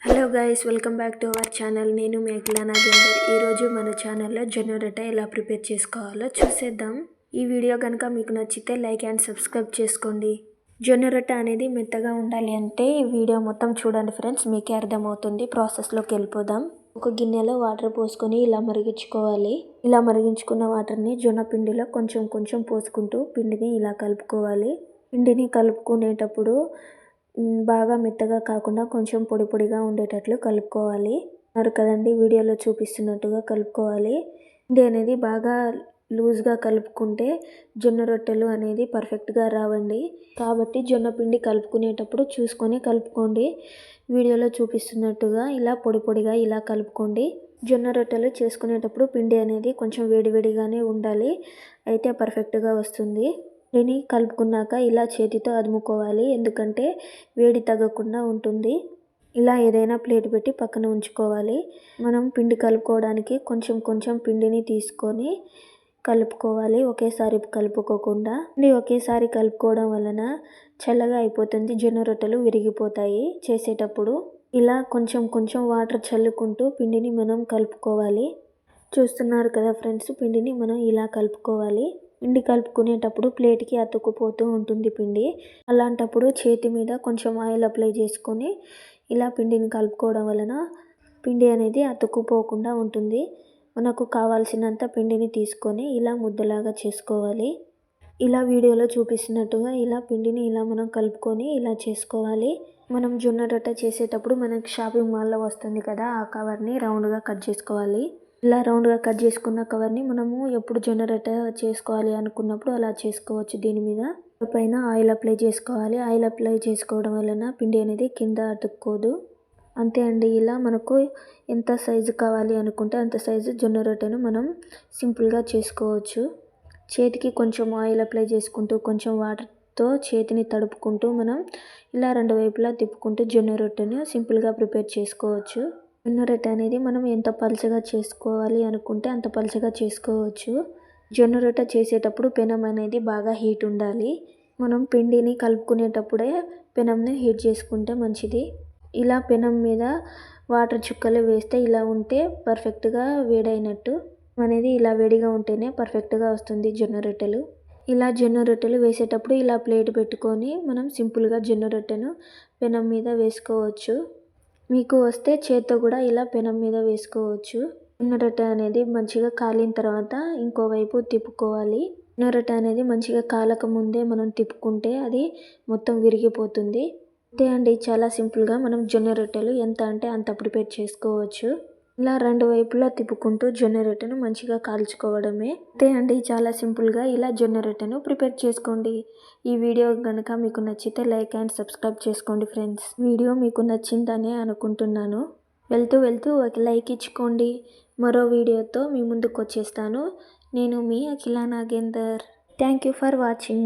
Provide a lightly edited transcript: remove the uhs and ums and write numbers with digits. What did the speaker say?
Hello guys, welcome back to our channel. నేను మీ అఖిలా నాగేందర్. ఈరోజు మన ఛానల్లో జొన్న రొట్టె ఎలా ప్రిపేర్ చేసుకోవాలో చూసేద్దాం. ఈ వీడియో కనుక మీకు నచ్చితే లైక్ అండ్ సబ్స్క్రైబ్ చేసుకోండి. జొన్న రొట్టె అనేది మెత్తగా ఉండాలి అంటే ఈ వీడియో మొత్తం చూడండి ఫ్రెండ్స్, మీకే అర్థమవుతుంది. ప్రాసెస్లోకి వెళ్ళిపోదాం. ఒక గిన్నెలో వాటర్ పోసుకొని ఇలా మరిగించుకోవాలి. ఇలా మరిగించుకున్న వాటర్ని జొన్న పిండిలో కొంచెం కొంచెం పోసుకుంటూ పిండిని ఇలా కలుపుకోవాలి. పిండిని కలుపుకునేటప్పుడు బాగా మెత్తగా కాకుండా కొంచెం పొడి పొడిగా ఉండేటట్లు కలుపుకోవాలి. అన్నారు కదండి, వీడియోలో చూపిస్తున్నట్టుగా కలుపుకోవాలి. పిండి అనేది బాగా లూజ్గా కలుపుకుంటే జొన్న రొట్టెలు అనేది పర్ఫెక్ట్గా రావండి. కాబట్టి జొన్న పిండి కలుపుకునేటప్పుడు చూసుకొని కలుపుకోండి. వీడియోలో చూపిస్తున్నట్టుగా ఇలా పొడి పొడిగా ఇలా కలుపుకోండి. జొన్న రొట్టెలు చేసుకునేటప్పుడు పిండి అనేది కొంచెం వేడివేడిగానే ఉండాలి, అయితే పర్ఫెక్ట్గా వస్తుంది. పిండిని కలుపుకున్నాక ఇలా చేతితో అదుముకోవాలి, ఎందుకంటే వేడి తగ్గకుండా ఉంటుంది. ఇలా ఏదైనా ప్లేట్ పెట్టి పక్కన ఉంచుకోవాలి. మనం పిండి కలుపుకోవడానికి కొంచెం కొంచెం పిండిని తీసుకొని కలుపుకోవాలి, ఒకేసారి కలుపుకోకుండా. ఒకేసారి కలుపుకోవడం వలన చల్లగా అయిపోతుంది, జొన్న రొట్టెలు విరిగిపోతాయి చేసేటప్పుడు. ఇలా కొంచెం కొంచెం వాటర్ చల్లుకుంటూ పిండిని మనం కలుపుకోవాలి. చూస్తున్నారు కదా ఫ్రెండ్స్, పిండిని మనం ఇలా కలుపుకోవాలి. పిండి కలుపుకునేటప్పుడు ప్లేట్కి అతుక్కుపోతూ ఉంటుంది పిండి. అలాంటప్పుడు చేతి మీద కొంచెం ఆయిల్ అప్లై చేసుకొని ఇలా పిండిని కలుపుకోవడం వలన పిండి అనేది అతుక్కుపోకుండా ఉంటుంది. మనకు కావాల్సినంత పిండిని తీసుకొని ఇలా ముద్దలాగా చేసుకోవాలి. ఇలా వీడియోలో చూపిస్తున్నట్టుగా ఇలా పిండిని ఇలా మనం కలుపుకొని ఇలా చేసుకోవాలి. మనం జొన్న రొట్టె చేసేటప్పుడు మనకి షాపింగ్ మాల్లో వస్తుంది కదా, ఆ కవర్ని రౌండ్గా కట్ చేసుకోవాలి. ఇలా రౌండ్గా కట్ చేసుకున్న కవర్ని మనము ఎప్పుడు జొన్న రొట్టె చేసుకోవాలి అనుకున్నప్పుడు అలా చేసుకోవచ్చు. దీని మీద పైన ఆయిల్ అప్లై చేసుకోవాలి. ఆయిల్ అప్లై చేసుకోవడం వలన పిండి అనేది కింద అతుక్కోదు. అంతే అండి. ఇలా మనకు ఎంత సైజు కావాలి అనుకుంటే అంత సైజు జొన్న రొట్టెను మనం సింపుల్గా చేసుకోవచ్చు. చేతికి కొంచెం ఆయిల్ అప్లై చేసుకుంటూ కొంచెం వాటర్తో చేతిని తడుపుకుంటూ మనం ఇలా రెండు వైపులా తిప్పుకుంటూ జొన్న రొట్టెను సింపుల్గా ప్రిపేర్ చేసుకోవచ్చు. జొన్న రొట్టె అనేది మనం ఎంత పలుచగా చేసుకోవాలి అనుకుంటే అంత పలుచగా చేసుకోవచ్చు. జొన్న రొట్టె చేసేటప్పుడు పెనం అనేది బాగా హీట్ ఉండాలి. మనం పిండిని కలుపుకునేటప్పుడే పెనంని హీట్ చేసుకుంటే మంచిది. ఇలా పెనం మీద వాటర్ చుక్కలు వేస్తే ఇలా ఉంటే పర్ఫెక్ట్గా వేడైనట్టు. అనేది ఇలా వేడిగా ఉంటేనే పర్ఫెక్ట్గా వస్తుంది జొన్న రొట్టెలు. ఇలా జొన్న రొట్టెలు వేసేటప్పుడు ఇలా ప్లేట్ పెట్టుకొని మనం సింపుల్గా జొన్న రొట్టెను పెనం మీద వేసుకోవచ్చు. మీకు వస్తే చేత్తో కూడా ఇలా పెనం మీద వేసుకోవచ్చు. జొన్న రొట్టె అనేది మంచిగా కాలిన తర్వాత ఇంకోవైపు తిప్పుకోవాలి. జొన్న రొట్టె అనేది మంచిగా కాలక ముందే మనం తిప్పుకుంటే అది మొత్తం విరిగిపోతుంది. అంతే అండి, చాలా సింపుల్గా మనం జొన్న రొట్టెలు ఎంత అంటే అంత ప్రిపేర్ చేసుకోవచ్చు. ఇలా రెండు వైపులా తిప్పుకుంటూ జొన్న రొట్టెను మంచిగా కాల్చుకోవడమే. అంతే అండి, చాలా సింపుల్గా ఇలా జొన్న రొట్టెను ప్రిపేర్ చేసుకోండి. ఈ వీడియో కనుక మీకు నచ్చితే లైక్ అండ్ సబ్స్క్రైబ్ చేసుకోండి ఫ్రెండ్స్. వీడియో మీకు నచ్చిందనే అనుకుంటున్నాను. వెళ్తూ వెళ్తూ ఒక లైక్ ఇచ్చుకోండి. మరో వీడియోతో మీ ముందుకు వచ్చేస్తాను. నేను మీ Akhila Nagender. Thank you for watching.